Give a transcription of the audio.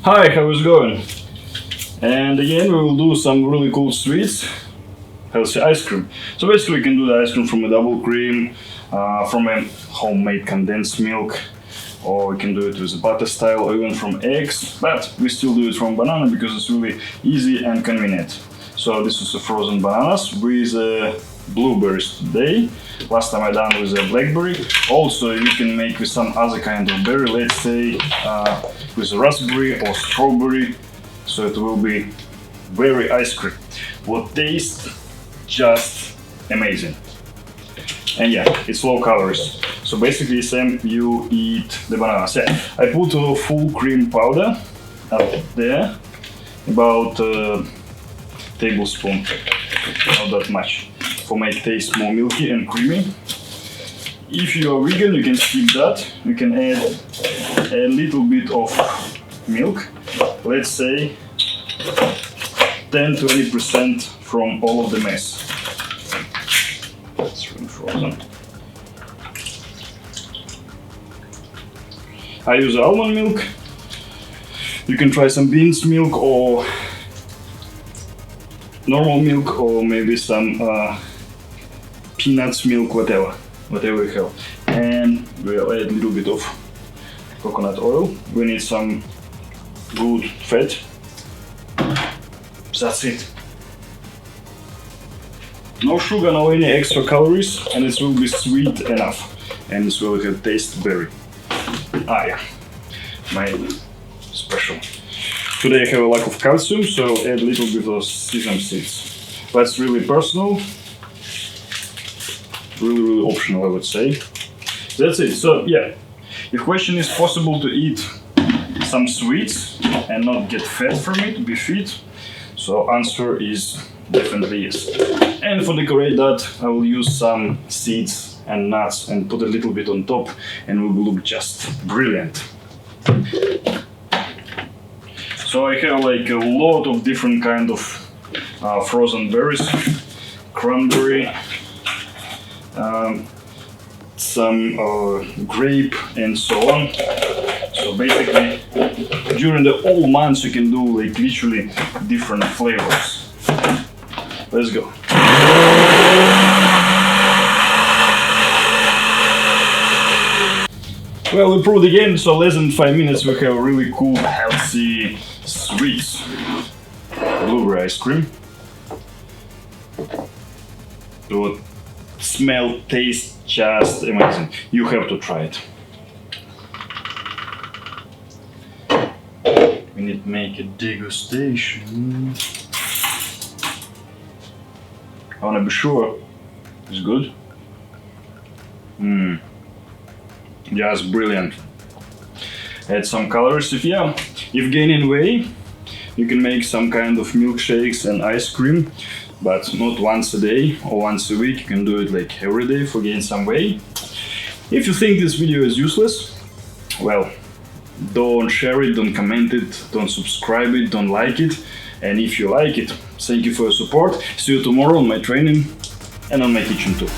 Hi, how is it going? And again, we will do some really cool sweets, healthy ice cream. So basically, we can do the ice cream from a double cream, from a homemade condensed milk, or we can do it with a butter style, or even from eggs. But we still do it from banana because it's really easy and convenient. So this is a frozen bananas with blueberries today. Last time I done with a blackberry. Also, you can make with some other kind of berry, let's say with a raspberry or strawberry. So it will be berry ice cream. Will taste just amazing. And yeah, it's low calories. So basically, same you eat the bananas. Yeah, I put a full cream powder up there, about a tablespoon, not that much, for make taste more milky and creamy. If you are vegan, you can skip that. You can add a little bit of milk, let's say 10-20% from all of the mess. It's really frozen. I use almond milk. You can try some beans milk or normal milk, or maybe some peanuts milk, whatever you have. And we'll add a little bit of coconut oil. We need some good fat. That's it. No sugar, no any extra calories, and it will be sweet enough, and it will have taste berry. Ah yeah, my special. Today I have a lack of calcium, so add a little bit of sesame seeds. That's really personal, really optional, I would say. That's it. So yeah, if question is possible to eat some sweets and not get fat from it, be fit, so answer is definitely yes. And for decorate that, I will use some seeds and nuts and put a little bit on top, and it will look just brilliant. So I have like a lot of different kind of frozen berries, cranberry, some grape, and so on. So basically, during the whole months you can do like literally different flavors. Let's go. Well, we proved again, so less than 5 minutes we have really cool, healthy sweets. Blueberry ice cream. It smell, taste just amazing. You have to try it. We need to make a degustation. I wanna be sure it's good. Just brilliant. Add some calories. If gaining weight, you can make some kind of milkshakes and ice cream, but not once a day or once a week. You can do it like every day for gain some weight. If you think this video is useless, well, don't share it, don't comment it, don't subscribe it, don't like it. And if you like it, thank you for your support. See you tomorrow on my training and on my kitchen too.